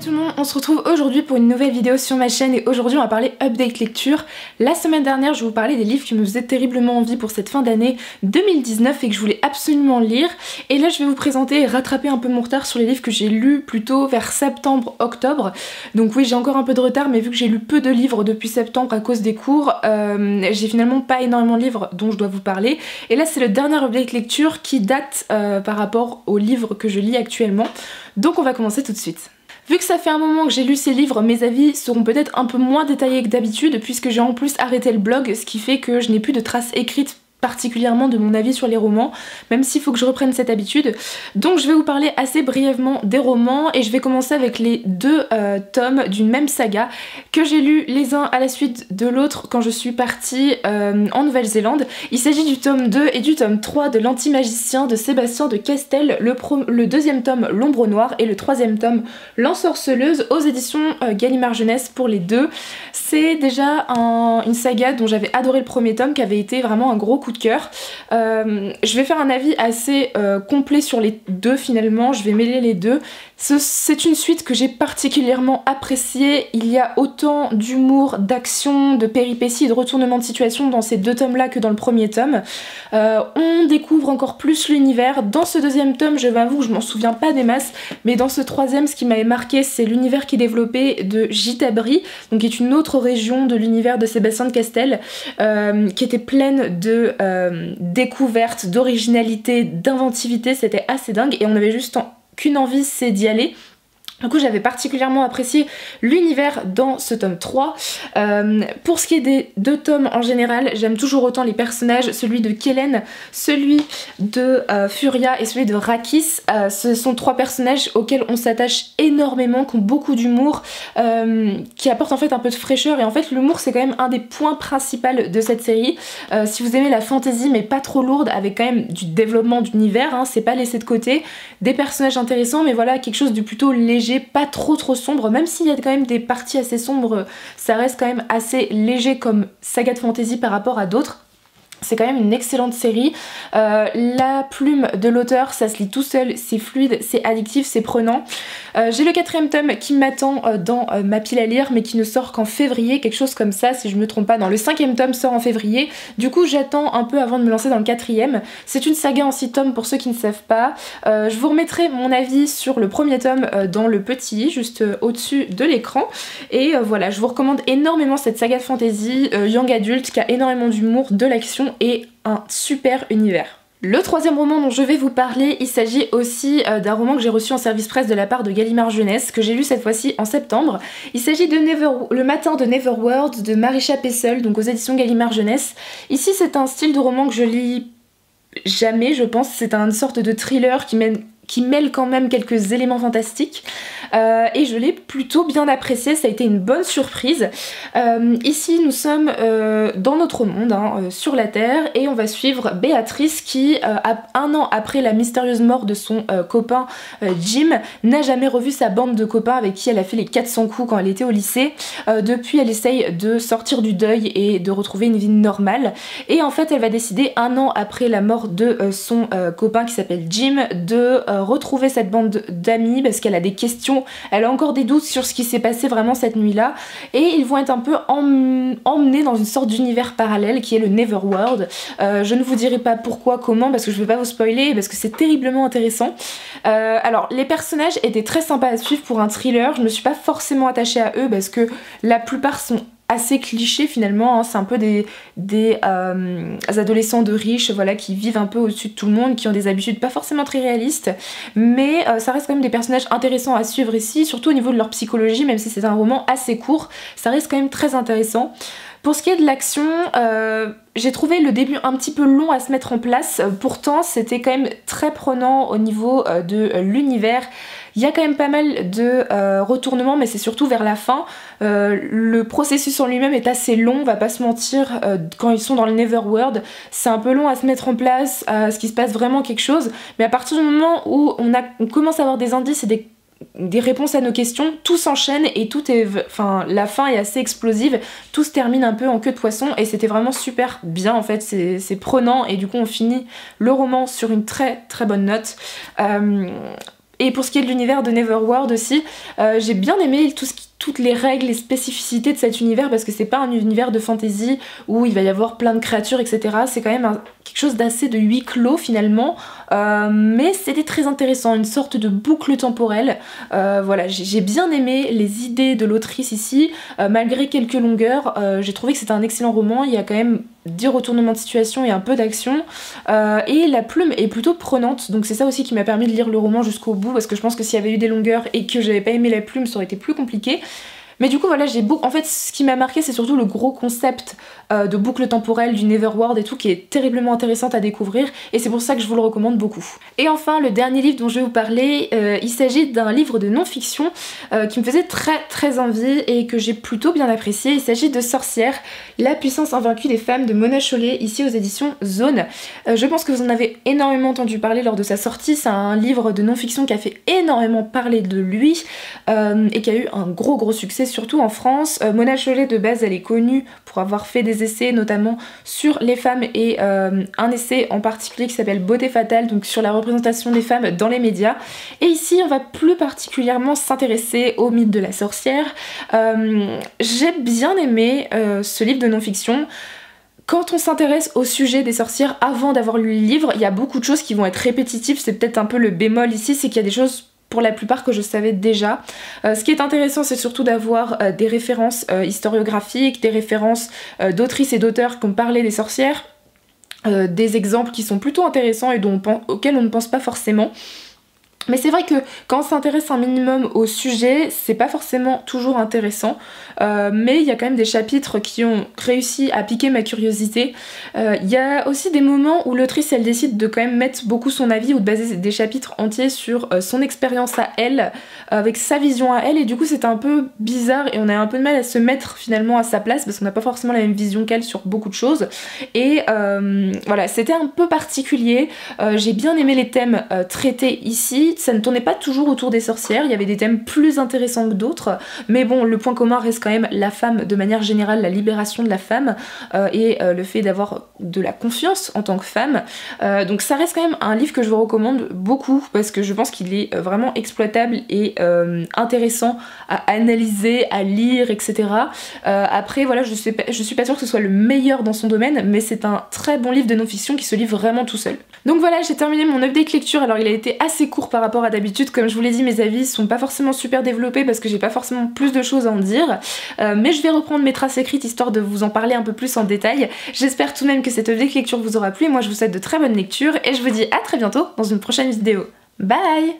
tout le monde, on se retrouve aujourd'hui pour une nouvelle vidéo sur ma chaîne et aujourd'hui on va parler update lecture. La semaine dernière je vous parlais des livres qui me faisaient terriblement envie pour cette fin d'année 2019 et que je voulais absolument lire, et là je vais vous présenter et rattraper un peu mon retard sur les livres que j'ai lus plutôt vers septembre-octobre. Donc oui, j'ai encore un peu de retard, mais vu que j'ai lu peu de livres depuis septembre à cause des cours, j'ai finalement pas énormément de livres dont je dois vous parler, et là c'est le dernier update lecture qui date par rapport aux livres que je lis actuellement. Donc on va commencer tout de suite. Vu que ça fait un moment que j'ai lu ces livres, mes avis seront peut-être un peu moins détaillés que d'habitude puisque j'ai en plus arrêté le blog, ce qui fait que je n'ai plus de traces écrites particulièrement de mon avis sur les romans, même s'il faut que je reprenne cette habitude. Donc je vais vous parler assez brièvement des romans et je vais commencer avec les deux tomes d'une même saga que j'ai lus les uns à la suite de l'autre quand je suis partie en Nouvelle-Zélande. Il s'agit du tome 2 et du tome 3 de L'Anti-Magicien de Sébastien de Castel, le deuxième tome L'Ombre Noire et le troisième tome L'Ensorceleuse aux éditions Gallimard Jeunesse pour les deux. C'est déjà une saga dont j'avais adoré le premier tome qui avait été vraiment un gros coup de cœur. Je vais faire un avis assez complet sur les deux finalement, je vais mêler les deux. C'est une suite que j'ai particulièrement appréciée. Il y a autant d'humour, d'action, de péripéties et de retournements de situation dans ces deux tomes là que dans le premier tome. On découvre encore plus l'univers. Dans ce deuxième tome, je m'avoue que je m'en souviens pas des masses, mais dans ce troisième, ce qui m'avait marqué, c'est l'univers qui est développé de Gitabri, donc qui est une autre région de l'univers de Sébastien de Castel, qui était pleine de découvertes, d'originalité, d'inventivité. C'était assez dingue et on avait juste qu'une envie, c'est d'y aller. Du coup j'avais particulièrement apprécié l'univers dans ce tome 3. Pour ce qui est des deux tomes en général, j'aime toujours autant les personnages, celui de Kellen, celui de Furia et celui de Rakis. Ce sont trois personnages auxquels on s'attache énormément, qui ont beaucoup d'humour, qui apportent en fait un peu de fraîcheur, et en fait l'humour c'est quand même un des points principaux de cette série. Si vous aimez la fantasy mais pas trop lourde, avec quand même du développement d'univers, hein, c'est pas laissé de côté, des personnages intéressants, mais voilà, quelque chose de plutôt léger, pas trop sombre, même s'il y a quand même des parties assez sombres, ça reste quand même assez léger comme saga de fantasy par rapport à d'autres. C'est quand même une excellente série. La plume de l'auteur, ça se lit tout seul, c'est fluide, c'est addictif, c'est prenant. J'ai le quatrième tome qui m'attend dans ma pile à lire, mais qui ne sort qu'en février, quelque chose comme ça si je me trompe pas. Non, le cinquième tome sort en février, du coup j'attends un peu avant de me lancer dans le quatrième. C'est une saga en 6 tomes pour ceux qui ne savent pas. Je vous remettrai mon avis sur le premier tome dans le petit, juste au-dessus de l'écran. Et voilà, je vous recommande énormément cette saga de fantasy young adulte qui a énormément d'humour, de l'action et un super univers. Le troisième roman dont je vais vous parler, il s'agit aussi d'un roman que j'ai reçu en service presse de la part de Gallimard Jeunesse, que j'ai lu cette fois-ci en septembre. Il s'agit de Le Matin de Neverworld de Marisha Pessel, donc aux éditions Gallimard Jeunesse. Ici c'est un style de roman que je lis jamais, je pense. C'est une sorte de thriller qui mêle quand même quelques éléments fantastiques, et je l'ai plutôt bien apprécié, ça a été une bonne surprise. Ici nous sommes dans notre monde, hein, sur la Terre, et on va suivre Béatrice qui, un an après la mystérieuse mort de son copain Jim, n'a jamais revu sa bande de copains avec qui elle a fait les 400 coups quand elle était au lycée. Depuis elle essaye de sortir du deuil et de retrouver une vie normale, et en fait elle va décider, un an après la mort de son copain qui s'appelle Jim, de retrouver cette bande d'amis parce qu'elle a des questions, elle a encore des doutes sur ce qui s'est passé vraiment cette nuit-là, et ils vont être un peu emmenés dans une sorte d'univers parallèle qui est le Neverworld. Je ne vous dirai pas pourquoi, comment, parce que je ne vais pas vous spoiler, parce que c'est terriblement intéressant. Alors les personnages étaient très sympas à suivre pour un thriller, je me suis pas forcément attachée à eux parce que la plupart sont assez cliché finalement, hein. C'est un peu des adolescents de riches, voilà, qui vivent un peu au-dessus de tout le monde, qui ont des habitudes pas forcément très réalistes, mais ça reste quand même des personnages intéressants à suivre ici, surtout au niveau de leur psychologie, même si c'est un roman assez court, ça reste quand même très intéressant. Pour ce qui est de l'action, j'ai trouvé le début un petit peu long à se mettre en place, pourtant c'était quand même très prenant au niveau de l'univers. Il y a quand même pas mal de retournements, mais c'est surtout vers la fin. Le processus en lui-même est assez long, on va pas se mentir, quand ils sont dans le Neverworld, c'est un peu long à se mettre en place, à ce qu'il se passe vraiment quelque chose, mais à partir du moment où on commence à avoir des indices et des réponses à nos questions, tout s'enchaîne et tout est, enfin la fin est assez explosive, tout se termine un peu en queue de poisson et c'était vraiment super bien en fait, c'est prenant et du coup on finit le roman sur une très très bonne note. Et pour ce qui est de l'univers de Neverward aussi, j'ai bien aimé toutes les règles et spécificités de cet univers parce que c'est pas un univers de fantasy où il va y avoir plein de créatures, etc. C'est quand même quelque chose d'assez de huis clos finalement, mais c'était très intéressant, une sorte de boucle temporelle. Voilà, j'ai bien aimé les idées de l'autrice ici, malgré quelques longueurs, j'ai trouvé que c'était un excellent roman, il y a quand même 10 retournements de situation et un peu d'action, et la plume est plutôt prenante, donc c'est ça aussi qui m'a permis de lire le roman jusqu'au bout, parce que je pense que s'il y avait eu des longueurs et que j'avais pas aimé la plume, ça aurait été plus compliqué. Mais du coup voilà, en fait ce qui m'a marqué c'est surtout le gros concept de boucle temporelle du Neverward et tout qui est terriblement intéressante à découvrir et c'est pour ça que je vous le recommande beaucoup. Et enfin le dernier livre dont je vais vous parler, il s'agit d'un livre de non-fiction qui me faisait très envie et que j'ai plutôt bien apprécié. Il s'agit de Sorcière, la puissance invaincue des femmes de Mona Chollet, ici aux éditions Zone. Je pense que vous en avez énormément entendu parler lors de sa sortie, c'est un livre de non-fiction qui a fait énormément parler de lui et qui a eu un gros succès surtout en France. Mona Chollet de base elle est connue pour avoir fait des essais notamment sur les femmes et un essai en particulier qui s'appelle Beauté fatale, donc sur la représentation des femmes dans les médias. Et ici on va plus particulièrement s'intéresser au mythe de la sorcière. J'ai bien aimé ce livre de non-fiction. Quand on s'intéresse au sujet des sorcières avant d'avoir lu le livre, il y a beaucoup de choses qui vont être répétitives, c'est peut-être un peu le bémol ici, c'est qu'il y a des choses pour la plupart que je savais déjà. Ce qui est intéressant c'est surtout d'avoir des références historiographiques, des références d'autrices et d'auteurs qui ont parlé des sorcières, des exemples qui sont plutôt intéressants et auxquels on ne pense pas forcément. Mais c'est vrai que quand on s'intéresse un minimum au sujet, c'est pas forcément toujours intéressant, mais il y a quand même des chapitres qui ont réussi à piquer ma curiosité. Il y a aussi des moments où l'autrice elle décide de quand même mettre beaucoup son avis ou de baser des chapitres entiers sur son expérience à elle, avec sa vision à elle, et du coup c'était un peu bizarre et on a un peu de mal à se mettre finalement à sa place parce qu'on n'a pas forcément la même vision qu'elle sur beaucoup de choses. Et voilà, c'était un peu particulier. J'ai bien aimé les thèmes traités ici. Ça ne tournait pas toujours autour des sorcières, il y avait des thèmes plus intéressants que d'autres, mais bon, le point commun reste quand même la femme de manière générale, la libération de la femme et le fait d'avoir de la confiance en tant que femme. Donc ça reste quand même un livre que je vous recommande beaucoup parce que je pense qu'il est vraiment exploitable et intéressant à analyser, à lire, etc. Après voilà, je suis pas sûre que ce soit le meilleur dans son domaine, mais c'est un très bon livre de non-fiction qui se lit vraiment tout seul. Donc voilà, j'ai terminé mon update lecture, alors il a été assez court par rapport à d'habitude, comme je vous l'ai dit, mes avis sont pas forcément super développés parce que j'ai pas forcément plus de choses à en dire, mais je vais reprendre mes traces écrites histoire de vous en parler un peu plus en détail. J'espère tout de même que cette update lecture vous aura plu, moi je vous souhaite de très bonnes lectures et je vous dis à très bientôt dans une prochaine vidéo. Bye!